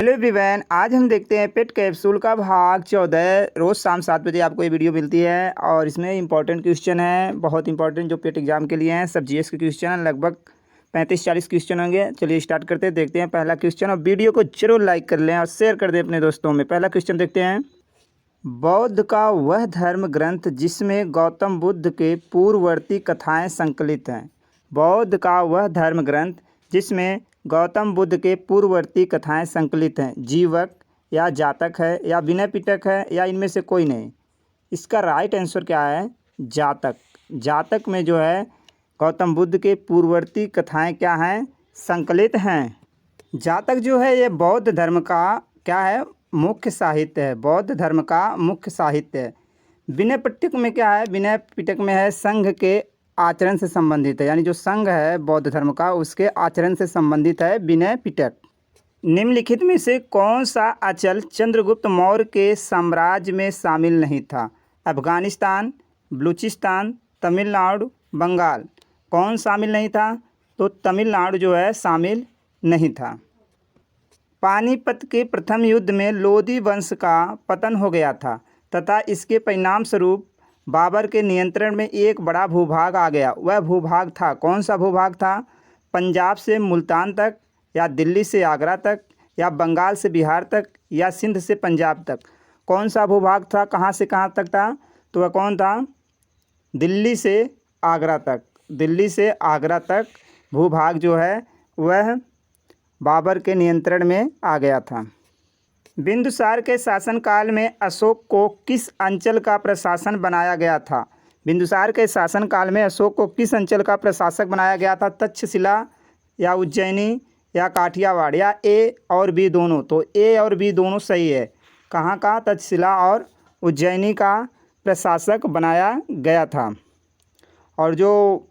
Hello everyone, आज हम देखते हैं पेट कैप्सूल का भाग 14। रोज़ शाम 7 बजे आपको ये वीडियो मिलती है और इसमें इंपॉर्टेंट क्वेश्चन है, बहुत इंपॉर्टेंट, जो पेट एग्जाम के लिए हैं। सब जीएस के क्वेश्चन, लगभग 35-40 क्वेश्चन होंगे। चलिए स्टार्ट करते हैं, देखते हैं पहला क्वेश्चन। और वीडियो को जरूर लाइक कर लें और शेयर कर दें अपने दोस्तों में। पहला क्वेश्चन देखते हैं। बौद्ध का वह धर्म ग्रंथ जिसमें गौतम बुद्ध के पूर्ववर्ती कथाएँ संकलित हैं। बौद्ध का वह धर्म ग्रंथ जिसमें गौतम बुद्ध के पूर्ववर्ती कथाएं संकलित हैं। जीवक या जातक है या विनय पिटक है या इनमें से कोई नहीं। इसका राइट आंसर क्या है? जातक। जातक में जो है गौतम बुद्ध के पूर्ववर्ती कथाएं क्या हैं? संकलित हैं। जातक जो है ये बौद्ध धर्म का क्या है? मुख्य साहित्य है। बौद्ध धर्म का मुख्य साहित्य है। विनय पिटक में क्या है? विनय पिटक में है संघ के आचरण से संबंधित है, यानी जो संघ है बौद्ध धर्म का उसके आचरण से संबंधित है विनय पिटक। निम्नलिखित में से कौन सा अचल चंद्रगुप्त मौर्य के साम्राज्य में शामिल नहीं था? अफगानिस्तान, बलूचिस्तान, तमिलनाडु, बंगाल। कौन शामिल नहीं था? तो तमिलनाडु जो है शामिल नहीं था। पानीपत के प्रथम युद्ध में लोदी वंश का पतन हो गया था तथा इसके परिणाम स्वरूप बाबर के नियंत्रण में एक बड़ा भूभाग आ गया। वह भूभाग था, कौन सा भूभाग था? पंजाब से मुल्तान तक, या दिल्ली से आगरा तक, या बंगाल से बिहार तक, या सिंध से पंजाब तक। कौन सा भूभाग था? कहाँ से कहाँ तक था? तो वह कौन था? दिल्ली से आगरा तक। दिल्ली से आगरा तक भूभाग जो है वह बाबर के नियंत्रण में आ गया था। बिंदुसार के शासनकाल में अशोक को किस अंचल का प्रशासन बनाया गया था? बिंदुसार के शासनकाल में अशोक को किस अंचल का प्रशासक बनाया गया था? तक्षशिला या उज्जैनी या काठियावाड़, या ए और बी दोनों? तो ए और बी दोनों सही है। कहाँ का? तक्षशिला और उज्जैनी का प्रशासक बनाया गया था। और जो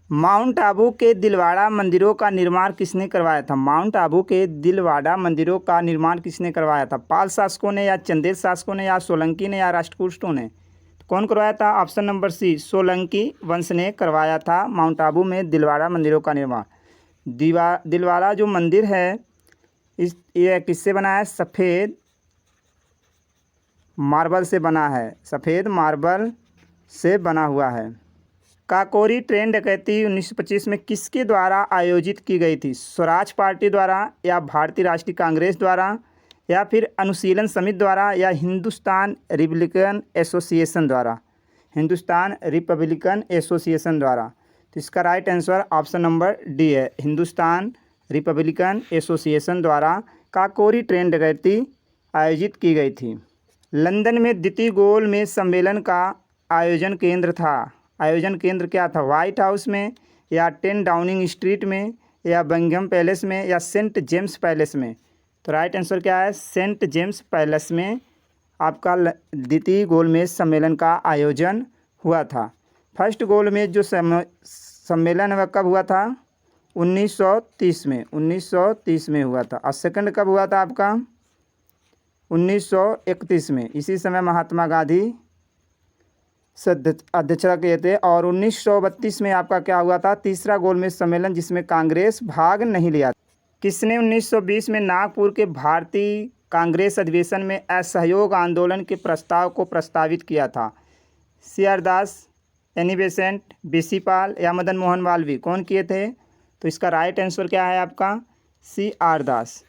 माउंट आबू के दिलवाड़ा मंदिरों का निर्माण किसने करवाया था? माउंट आबू के दिलवाड़ा मंदिरों का निर्माण किसने करवाया था? पाल शासकों ने, या चंदेल शासकों ने, या सोलंकी ने, या राष्ट्रकूटों ने? कौन करवाया था? ऑप्शन नंबर सी, सोलंकी वंश ने करवाया था माउंट आबू में दिलवाड़ा मंदिरों का निर्माण। दिलवाड़ा जो मंदिर है ये किससे बना है? सफ़ेद मार्बल से बना है। सफ़ेद मार्बल से बना हुआ है। काकोरी ट्रेन डकैती 1925 में किसके द्वारा आयोजित की गई थी? स्वराज पार्टी द्वारा, या भारतीय राष्ट्रीय कांग्रेस द्वारा, या फिर अनुशीलन समिति द्वारा, या हिंदुस्तान रिपब्लिकन एसोसिएशन द्वारा? हिंदुस्तान रिपब्लिकन एसोसिएशन द्वारा। तो इसका right answer option number D है, हिंदुस्तान रिपब्लिकन एसोसिएशन द्वारा काकोरी ट्रेन डकैती आयोजित की गई थी। लंदन में द्वितीय गोल मेज सम्मेलन का आयोजन केंद्र क्या था? व्हाइट हाउस में, या 10 डाउनिंग स्ट्रीट में, या बंगम पैलेस में, या सेंट जेम्स पैलेस में? तो राइट आंसर क्या है? सेंट जेम्स पैलेस में आपका द्वितीय गोलमेज सम्मेलन का आयोजन हुआ था। फर्स्ट गोलमेज जो सम्मेलन है वह कब हुआ था? 1930 में। 1930 में हुआ था। और सेकंड कब हुआ था आपका? 1931 में। इसी समय महात्मा गांधी अध्यक्षता किए थे। और 1932 में आपका क्या हुआ था? तीसरा गोलमेज सम्मेलन, जिसमें कांग्रेस भाग नहीं लिया। किसने 1920 में नागपुर के भारतीय कांग्रेस अधिवेशन में असहयोग आंदोलन के प्रस्ताव को प्रस्तावित किया था? सी आर दास, एनी बेसेंट, बीसी पाल, या मदन मोहन मालवीय? कौन किए थे? तो इसका राइट आंसर क्या है आपका? सी आर दास।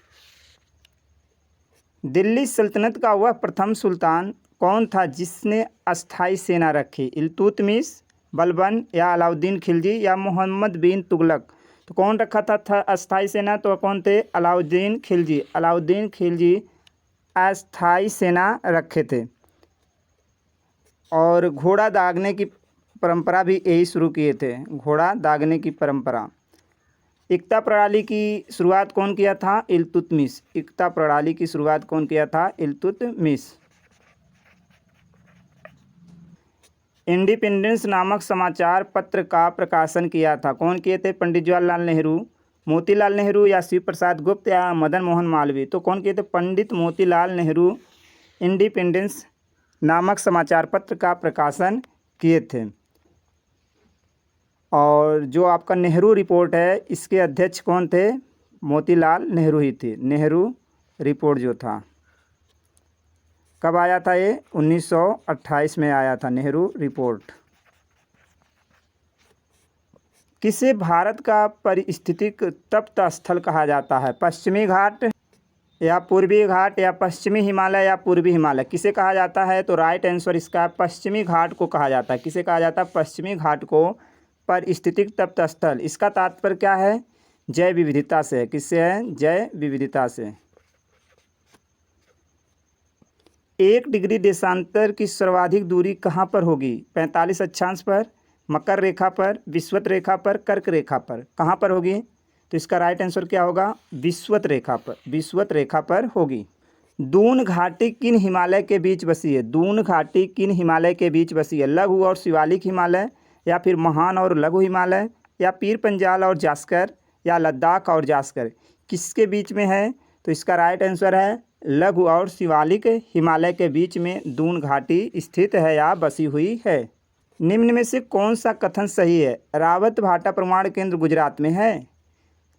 दिल्ली सल्तनत का वह प्रथम सुल्तान कौन था जिसने अस्थाई सेना रखी? इल्तुतमिश, बलबन, या अलाउद्दीन खिलजी, या मोहम्मद बिन तुगलक? तो कौन रखा था अस्थाई सेना? तो कौन थे? अलाउद्दीन खिलजी। अलाउद्दीन खिलजी अस्थाई सेना रखे थे। और घोड़ा दागने की परंपरा भी यही शुरू किए थे। घोड़ा दागने की परंपरा। एकता प्रणाली की शुरुआत कौन किया था? इल्तुतमिश। एकता प्रणाली की शुरुआत कौन किया था? इल्तुतमिश। इंडिपेंडेंस नामक समाचार पत्र का प्रकाशन किया था? कौन किए थे? पंडित जवाहरलाल नेहरू, मोतीलाल नेहरू, या शिव प्रसाद गुप्त, या मदन मोहन मालवीय? तो कौन किए थे? पंडित मोतीलाल नेहरू इंडिपेंडेंस नामक समाचार पत्र का प्रकाशन किए थे। और जो आपका नेहरू रिपोर्ट है इसके अध्यक्ष कौन थे? मोतीलाल नेहरू ही थी। नेहरू रिपोर्ट जो था कब आया था ये? 1928 में आया था नेहरू रिपोर्ट। किसे भारत का पारिस्थितिक तप्त स्थल कहा जाता है? पश्चिमी घाट या पूर्वी घाट या पश्चिमी हिमालय या पूर्वी हिमालय, किसे कहा जाता है? तो राइट आंसर इसका पश्चिमी घाट को कहा जाता है। किसे कहा जाता है? पश्चिमी घाट को पारिस्थितिक तप्त स्थल। इसका तात्पर्य क्या है? जैव विविधता से। किससे है? जैव विविधता से। 1 डिग्री देशांतर की सर्वाधिक दूरी कहाँ पर होगी? 45 अक्षांश पर, मकर रेखा पर, विषुवत रेखा पर, कर्क रेखा पर। कहाँ पर होगी? तो इसका राइट आंसर क्या होगा? विषुवत रेखा पर। विषुवत रेखा पर होगी। दून घाटी किन हिमालय के बीच बसी है? दून घाटी किन हिमालय के बीच बसी है? लघु और शिवालिक हिमालय, या फिर महान और लघु हिमालय, या पीर पंजाल और जास्कर, या लद्दाख और जास्कर, किसके बीच में है? तो इसका राइट आंसर है लघु और शिवालिक हिमालय के बीच में दून घाटी स्थित है या बसी हुई है। निम्न में से कौन सा कथन सही है? रावत भाटा परमाणु केंद्र गुजरात में है,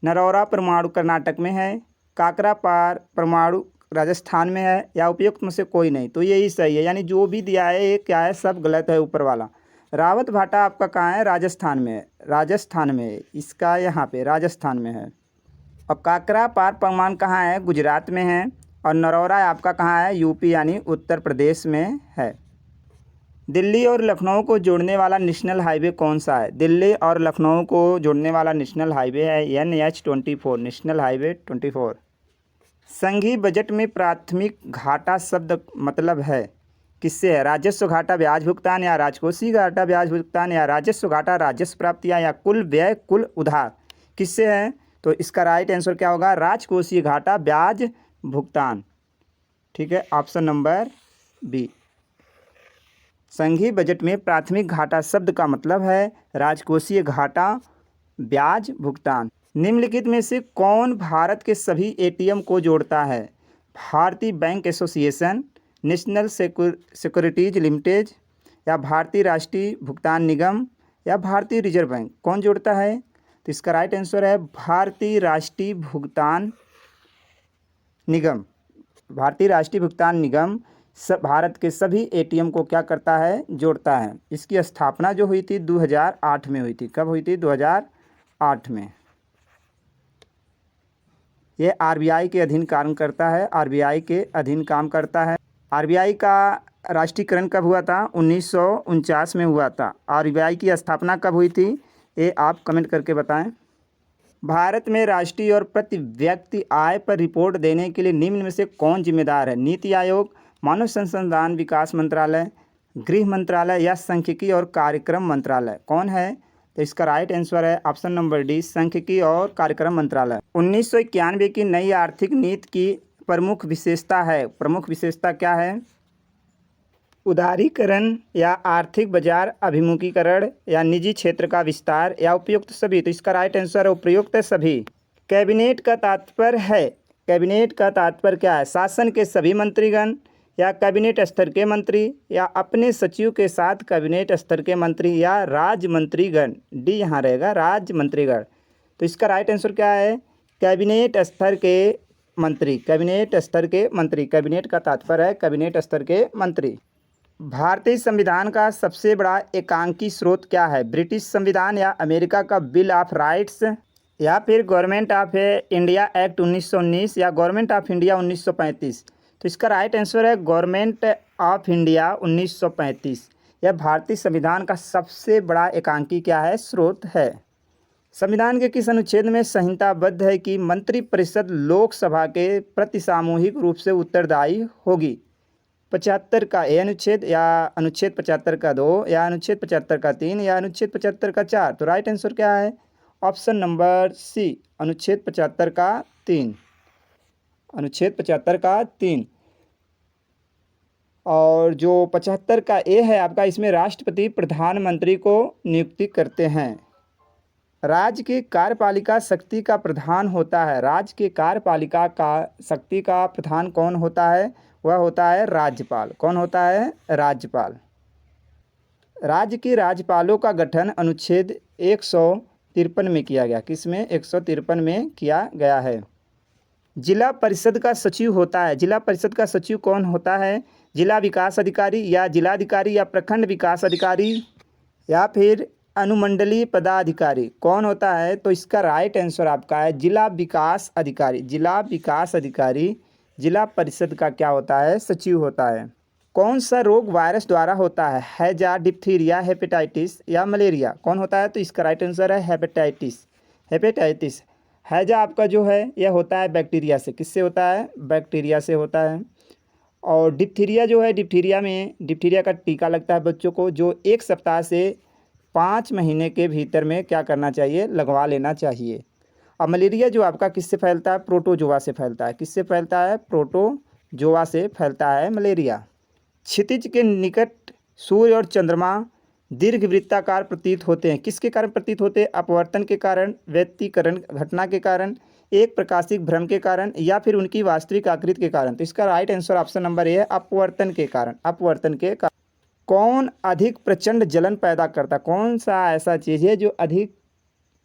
नरौरा परमाणु कर्नाटक में है, काकरापार परमाणु राजस्थान में है, या उपयुक्त में से कोई नहीं। तो यही सही है, यानी जो भी दिया है ये क्या है? सब गलत है ऊपर वाला। रावत भाटा आपका कहाँ है? राजस्थान में है। राजस्थान में है, इसका यहाँ पे राजस्थान में है। और काकरापार परमाणु कहाँ है? गुजरात में है। और नरौरा आपका कहाँ है? यूपी यानी उत्तर प्रदेश में है। दिल्ली और लखनऊ को जोड़ने वाला नेशनल हाईवे कौन सा है? दिल्ली और लखनऊ को जोड़ने वाला नेशनल हाईवे है NH24, नेशनल हाईवे 24। संघीय बजट में प्राथमिक घाटा शब्द मतलब है किससे है? राजस्व घाटा ब्याज भुगतान, या राजकोषीय घाटा ब्याज भुगतान, या राजस्व घाटा राजस्व प्राप्तियाँ, या कुल व्यय कुल उधार, किससे है? तो इसका राइट आंसर क्या होगा? राजकोषीय घाटा ब्याज भुगतान। ठीक है, ऑप्शन नंबर बी। संघीय बजट में प्राथमिक घाटा शब्द का मतलब है राजकोषीय घाटा ब्याज भुगतान। निम्नलिखित में से कौन भारत के सभी ATM को जोड़ता है? भारतीय bank association, national securities limited, या भारतीय राष्ट्रीय भुगतान निगम, या भारतीय रिजर्व बैंक। कौन जोड़ता है? तो इसका राइट आंसर है भारतीय राष्ट्रीय भुगतान निगम। भारतीय राष्ट्रीय भुगतान निगम भारत के सभी ATM को क्या करता है? जोड़ता है। इसकी स्थापना जो हुई थी 2008 में हुई थी। कब हुई थी? 2008 में। ये RBI के अधीन काम करता है। RBI के अधीन काम करता है। RBI का राष्ट्रीयकरण कब हुआ था? 1949 में हुआ था। RBI की स्थापना कब हुई थी? ये आप कमेंट करके बताएं। भारत में राष्ट्रीय और प्रति व्यक्ति आय पर रिपोर्ट देने के लिए निम्न में से कौन जिम्मेदार है? नीति आयोग, मानव संसाधन विकास मंत्रालय, गृह मंत्रालय, या सांख्यिकी और कार्यक्रम मंत्रालय। कौन है? तो इसका राइट आंसर है ऑप्शन नंबर डी, सांख्यिकी और कार्यक्रम मंत्रालय। 1991 की नई आर्थिक नीति की प्रमुख विशेषता है। प्रमुख विशेषता क्या है? उदारीकरण, या आर्थिक बाजार अभिमुखीकरण, या निजी क्षेत्र का विस्तार, या उपयुक्त सभी। तो इसका राइट आंसर है उपयुक्त सभी। कैबिनेट का तात्पर्य है, कैबिनेट का तात्पर्य क्या है? शासन के सभी मंत्रीगण, या कैबिनेट स्तर के मंत्री, या अपने सचिव के साथ कैबिनेट स्तर के मंत्री, या राज्य मंत्रीगण। डी यहाँ रहेगा, राज्य मंत्रीगण। तो इसका राइट आंसर क्या है? कैबिनेट स्तर के मंत्री। कैबिनेट स्तर के मंत्री, कैबिनेट का तात्पर्य है कैबिनेट स्तर के मंत्री। भारतीय संविधान का सबसे बड़ा एकांकी स्रोत क्या है? ब्रिटिश संविधान, या अमेरिका का बिल ऑफ राइट्स, या फिर गवर्नमेंट ऑफ इंडिया एक्ट 1919, या गवर्नमेंट ऑफ इंडिया 1935। तो इसका राइट आंसर है गवर्नमेंट ऑफ इंडिया 1935। यह भारतीय संविधान का सबसे बड़ा एकांकी क्या है? स्रोत है। संविधान के किस अनुच्छेद में संहिताबद्ध है कि मंत्रिपरिषद लोकसभा के प्रति सामूहिक रूप से उत्तरदायी होगी? 75 का ए अनुच्छेद, या अनुच्छेद 75 का 2, या अनुच्छेद 75 का 3, या अनुच्छेद 75 का 4। तो राइट आंसर क्या है? ऑप्शन नंबर सी, अनुच्छेद 75 का 3। अनुच्छेद 75 का 3। और जो 75 का ए है आपका, इसमें राष्ट्रपति प्रधानमंत्री को नियुक्ति करते हैं। राज्य की कार्यपालिका शक्ति का प्रधान होता है। राज्य की कार्यपालिका का शक्ति का प्रधान कौन होता है? वह होता है राज्यपाल। कौन होता है? राज्यपाल। राज्य के राज्यपालों का गठन अनुच्छेद 153 में किया गया। किस में? 153 में किया गया है। जिला परिषद का सचिव होता है, जिला परिषद का सचिव कौन होता है? जिला विकास अधिकारी या जिलाधिकारी या प्रखंड विकास अधिकारी या फिर अनुमंडलीय पदाधिकारी, कौन होता है? तो इसका राइट आंसर आपका है जिला विकास अधिकारी। जिला विकास अधिकारी जिला परिषद का क्या होता है? सचिव होता है। कौन सा रोग वायरस द्वारा होता है? हैजा, डिप्थीरिया, हेपेटाइटिस या मलेरिया, कौन होता है? तो इसका राइट आंसर है हेपेटाइटिस। हेपेटाइटिस। हैजा आपका जो है यह होता है बैक्टीरिया से। किससे होता है? बैक्टीरिया से होता है। और डिप्थीरिया जो है, डिप्थीरिया का टीका लगता है बच्चों को, जो 1 सप्ताह से 5 महीने के भीतर में क्या करना चाहिए? लगवा लेना चाहिए। और मलेरिया जो आपका किससे फैलता है? प्रोटोजोआ से फैलता है। किससे फैलता है? प्रोटोजोआ से फैलता है मलेरिया। क्षितिज के निकट सूर्य और चंद्रमा दीर्घवृत्ताकार प्रतीत होते हैं। किसके कारण प्रतीत होते हैं? अपवर्तन के कारण, व्यतिकरण घटना के कारण, एक प्रकाशिक भ्रम के कारण या फिर उनकी वास्तविक आकृति के कारण। तो इसका right answer option number A है, अपवर्तन के कारण। अपवर्तन के कारण। कौन अधिक प्रचंड जलन पैदा करता? कौन सा ऐसा चीज़ है जो अधिक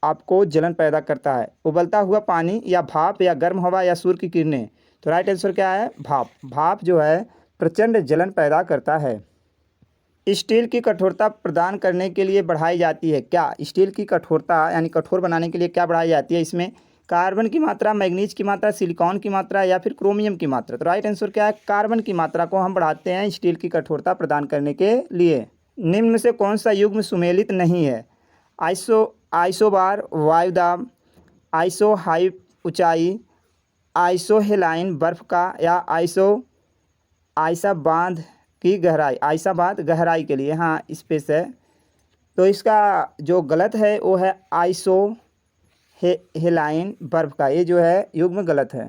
आपको जलन पैदा करता है? उबलता हुआ पानी या भाप या गर्म हवा या सूर्य की किरणें? तो राइट आंसर क्या है? भाप। भाप जो है प्रचंड जलन पैदा करता है। स्टील की कठोरता प्रदान करने के लिए बढ़ाई जाती है क्या? स्टील की कठोरता यानी कठोर बनाने के लिए क्या बढ़ाई जाती है? इसमें कार्बन की मात्रा, मैग्नीज की मात्रा, सिलिकॉन की मात्रा या फिर क्रोमियम की मात्रा। तो राइट आंसर क्या है? कार्बन की मात्रा को हम बढ़ाते हैं स्टील की कठोरता प्रदान करने के लिए। निम्न में से कौन सा युग्म सुमेलित नहीं है? आइसोबार, वायुदाब, आइसो हाई ऊंचाई, आइसोहेलाइन बर्फ का या आइसा बांध की गहराई। आइसा बांध गहराई के लिए हाँ स्पेस है। तो इसका जो गलत है वो है हेलाइन बर्फ का, ये जो है युग्म गलत है।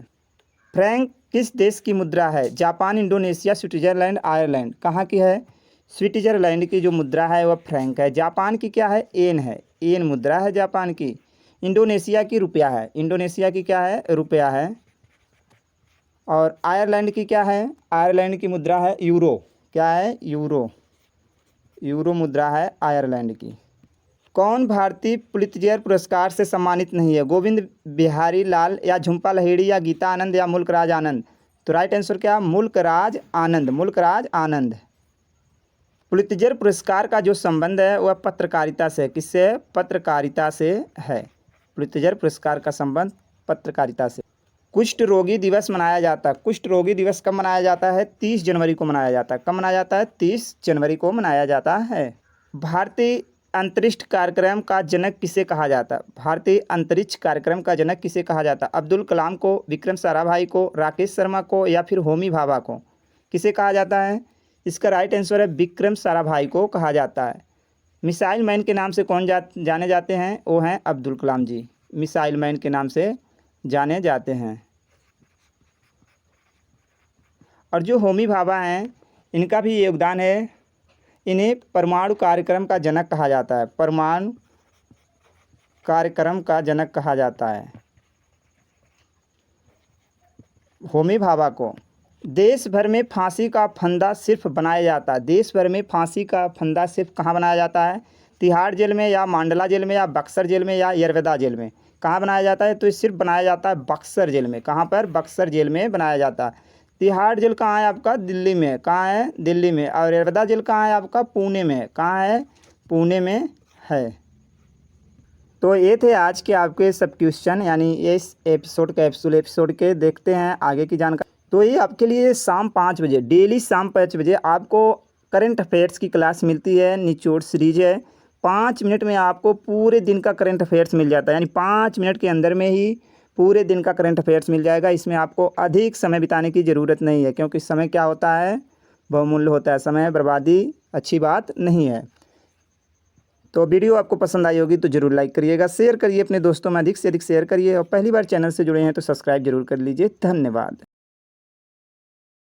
फ्रैंक किस देश की मुद्रा है? Japan, Indonesia, Switzerland, Ireland. कहाँ की है? स्विट्जरलैंड की जो मुद्रा है वह फ्रैंक है। जापान की क्या है? येन है। येन मुद्रा है जापान की। इंडोनेशिया की रुपया है। इंडोनेशिया की क्या है? रुपया है। और आयरलैंड की क्या है? आयरलैंड की मुद्रा है यूरो। क्या है? यूरो। यूरो मुद्रा है आयरलैंड की। कौन भारतीय पुलित्जर पुरस्कार से सम्मानित नहीं है? गोविंद बिहारी लाल या झुम्पा लाहिड़ी या गीता आनंद या मुल्कराज आनंद। तो राइट आंसर क्या? मुल्कराज आनंद। मुल्कराज आनंद। पुलित्जर पुरस्कार का जो संबंध है वह पत्रकारिता से। किससे? पत्रकारिता से है। पुलित्जर पुरस्कार का संबंध पत्रकारिता से। कुष्ठ रोगी दिवस मनाया जाता है। कुष्ठ रोगी दिवस कब मनाया जाता है? 30 जनवरी को मनाया जाता है। कब मनाया जाता है? 30 जनवरी को मनाया जाता है। भारतीय अंतरिक्ष कार्यक्रम का जनक किसे कहा जाता है? भारतीय अंतरिक्ष कार्यक्रम का जनक किसे कहा जाता है? अब्दुल कलाम को, विक्रम साराभाई को, राकेश शर्मा को या फिर होमी भाभा को? किसे कहा जाता है? इसका राइट आंसर है विक्रम साराभाई को कहा जाता है। मिसाइल मैन के नाम से कौन जाने जाते हैं? वो हैं अब्दुल कलाम जी। मिसाइल मैन के नाम से जाने जाते हैं। और जो होमी भाभा हैं इनका भी योगदान है। इन्हें परमाणु कार्यक्रम का जनक कहा जाता है। परमाणु कार्यक्रम का जनक कहा जाता है होमी भाभा को। देश भर में फांसी का फंदा सिर्फ बनाया जाता है। देश भर में फांसी का फंदा सिर्फ कहाँ बनाया जाता है? तिहाड़ जेल में या मांडला जेल में या बक्सर जेल में या यरवेदा जेल में? कहाँ बनाया जाता है? तो ये सिर्फ बनाया जाता है बक्सर जेल में। कहाँ पर? बक्सर जेल में बनाया जाता है। तिहाड़ जेल कहाँ है आपका? दिल्ली में। कहाँ है? दिल्ली में। और यरवेदा जेल कहाँ है आपका? पुणे में। कहाँ है? पुणे में है। तो ये थे आज के आपके सब क्वेश्चन, यानी इस एपिसोड के देखते हैं आगे की जानकारी। तो ये आपके लिए शाम 5 बजे, डेली शाम 5 बजे आपको करंट अफेयर्स की क्लास मिलती है। निचोड़ सीरीज है। 5 मिनट में आपको पूरे दिन का करंट अफेयर्स मिल जाता है, यानी 5 मिनट के अंदर में ही पूरे दिन का करंट अफेयर्स मिल जाएगा। इसमें आपको अधिक समय बिताने की ज़रूरत नहीं है, क्योंकि समय क्या होता है? बहुमूल्य होता है। समय बर्बादी अच्छी बात नहीं है। तो वीडियो आपको पसंद आई होगी तो ज़रूर लाइक करिएगा, शेयर करिए अपने दोस्तों में, अधिक से अधिक शेयर करिए। और पहली बार चैनल से जुड़े हैं तो सब्सक्राइब जरूर कर लीजिए। धन्यवाद।